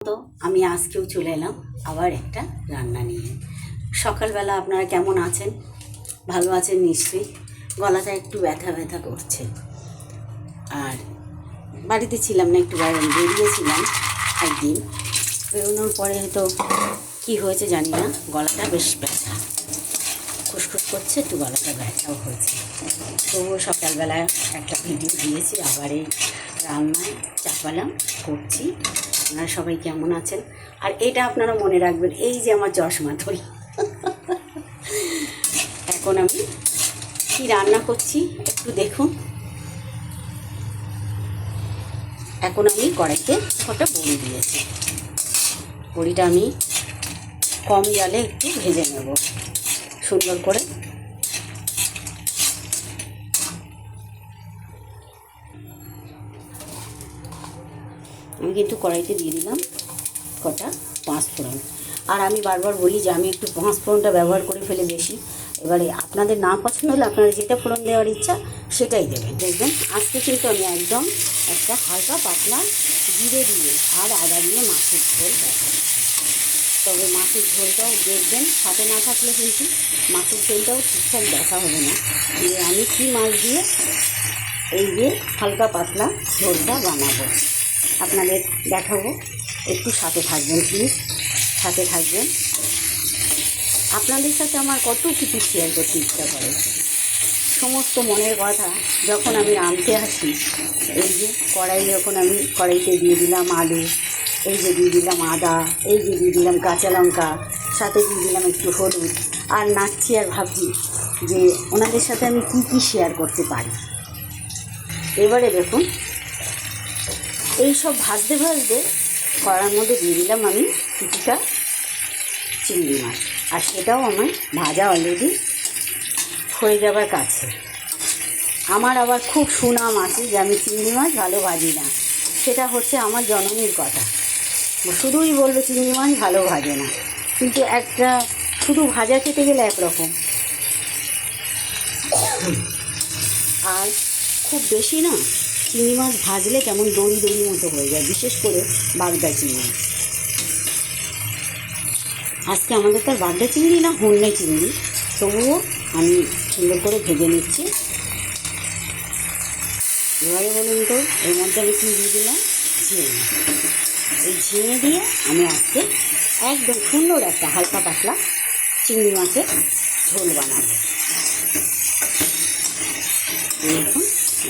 তো আমি আজকেও চলে এলাম আবার একটা রান্না নিয়ে। সকালবেলা আপনারা কেমন আছেন? ভালো আছেন নিশ্চয়ই। গলাটা একটু ব্যথা ব্যথা করছে, আর বাড়িতে ছিলাম না, একটু বেরিয়েছিলাম একদিন। বেরোনোর পরে হয়তো কী হয়েছে জানি না, গলাটা বেশ ব্যথা, খুসখুস করছে, একটু গলাটা ব্যথাও হয়েছে। তবুও সকালবেলায় একটা ভিডিও দিয়েছি, আবার এই রান্নায় চাপালাম, করছি। আপনারা সবাই কেমন আছেন? আর এটা আপনারা মনে রাখবেন, এই যে আমার চশমা ধরি। এখন আমি কি রান্না করছি একটু দেখুন। এখন আমি কড়াইতে কটা বড়ি দিয়েছি। বড়িটা আমি কম জালে একটু ভেজে নেব সুন্দর করে। আমি কিন্তু কড়াইতে দিয়ে দিলাম কটা পাঁচফোড়ন। আর আমি বারবার বলি যে আমি একটু পাঁচফোড়নটা ব্যবহার করে ফেলে বেশি। এবারে আপনাদের না পছন্দ হলে আপনারা যেটা ফোড়ন দেওয়ার ইচ্ছা সেটাই দেবেন। দেখবেন আজকে কিন্তু আমি একদম একটা হালকা পাতলা জিরে দিয়ে আর আদা দিয়ে মাছের ঝোল দেখাচ্ছি। তবে মাছের ঝোলটাও দেখবেন, সাথে না থাকলে কিন্তু মাছের ঝোলটাও ঠিকঠাক দেখা হবে না। আমি কি মাছ দিয়ে এই যে হালকা পাতলা ঝোলটা বানাবো আপনাদের দেখাবো। একটু সাথে থাকবেন প্লিজ, সাথে থাকবেন। আপনাদের সাথে আমার কত কিছু শেয়ার করতে ইচ্ছা করে, সমস্ত মনের কথা যখন আমি রাঁধতে আসি। এই যে যখন আমি কড়াইতে দিয়ে দিলাম আলু, এই যে দিয়ে দিলাম আদা, এই যে দিয়ে দিলাম কাঁচা লঙ্কা, সাথে দিয়ে দিলাম একটু হলুদ, আর নাচছি আর ভাবছি যে ওনাদের সাথে আমি কি কি শেয়ার করতে পারি। এবারে দেখুন, এই সব ভাজতে ভাজতে কড়ার মধ্যে দিয়ে দিলাম আমি কিছুটা চিংড়ি মাছ, আর সেটাও আমার ভাজা অলরেডি হয়ে যাবার কাছে। আমার আবার খুব সুনাম আছে যে আমি চিংড়ি মাছ ভালো ভাজি না, সেটা হচ্ছে আমার জননীর কথা। শুধুই বলবে চিংড়ি মাছ ভালো ভাজে না, কিন্তু একটা শুধু ভাজা খেতে গেলে একরকম, আর খুব বেশি না চিংড়ি মাছ ভাজলে কেমন দড়ি দড়ি মতো হয়ে যায়, বিশেষ করে বাগদা চিংড়ি। আজকে আমাদের তো আর বাগদা চিংড়ি না, হন্যে চিংড়ি, তবুও আমি সুন্দর করে ভেজে নিচ্ছি। এবারে বলুন তো, এর মধ্যে আমি কী দিয়ে দিলাম? ঝিঙে। এই ঝিঙে দিয়ে আমি আজকে একদম সুন্দর একটা হালকা পাতলা চিংড়ি মাছের ঝোল বানাবো। এখন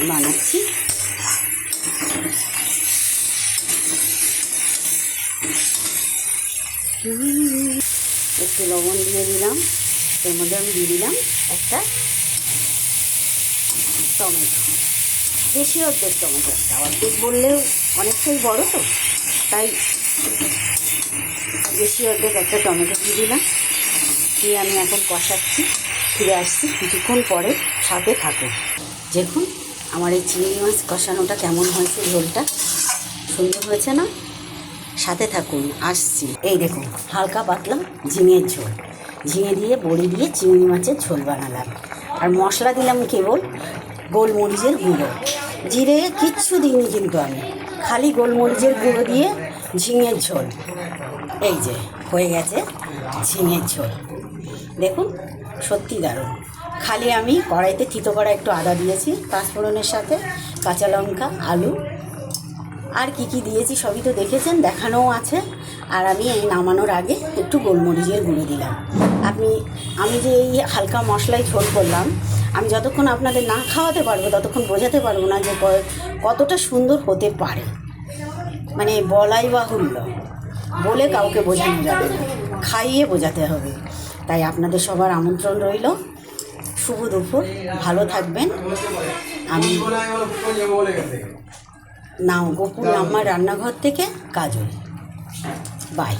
বানাচ্ছি। একটু লবণ দিয়ে দিলাম, এর মধ্যে আমি দিয়ে দিলাম একটা টমেটো, বেশি অর্ধেক টমেটো, একটা অর্ধেক বললেও অনেকটাই বড়, তো তাই বেশি অর্ধেক একটা টমেটো দিয়ে দিলাম। দিয়ে আমি এখন কষাচ্ছি, ফিরে আসছি কিছুক্ষণ পরে, সাথে থাকুন। দেখুন আমার এই চিংড়ি মাছ কষানোটা কেমন হয়েছে, ঝোলটা সুন্দর হয়েছে না? সাথে থাকুন, আসছি। এই দেখুন হালকা পাতলা ঝিঙের ঝোল, ঝিঙে দিয়ে বড়ি দিয়ে চিংড়ি মাছের ঝোল বানালাম। আর মশলা দিলাম কেবল গোলমরিচের গুঁড়ো, জিরে কিচ্ছু দিইনি কিন্তু আমি, খালি গোলমরিচের গুঁড়ো দিয়ে ঝিঙের ঝোল। এই যে হয়ে গেছে ঝিঙের ঝোল, দেখুন সত্যি দারুণ। খালি আমি কড়াইতে থিতো করা একটু আদা দিয়েছি পাঁচফোড়নের সাথে, কাঁচা লঙ্কা, আলু, আর কি কি দিয়েছি সবই তো দেখেছেন, দেখানোও আছে। আর আমি এই নামানোর আগে একটু গোলমরিচের গুঁড়ো দিলাম। আমি যে এই হালকা মশলায় ঝোল করলাম, আমি যতক্ষণ আপনাদের না খাওয়াতে পারবো ততক্ষণ বোঝাতে পারবো না যে কতটা সুন্দর হতে পারে। মানে বলাই বাহুল্য, বলে কাউকে বোঝানো যাবে না, খাইয়ে বোঝাতে হবে। তাই আপনাদের সবার আমন্ত্রণ রইল। শুভ দুপুর, ভালো থাকবেন। আমি গোপুর আমার রান্নাঘর থেকে কাজল, বাই।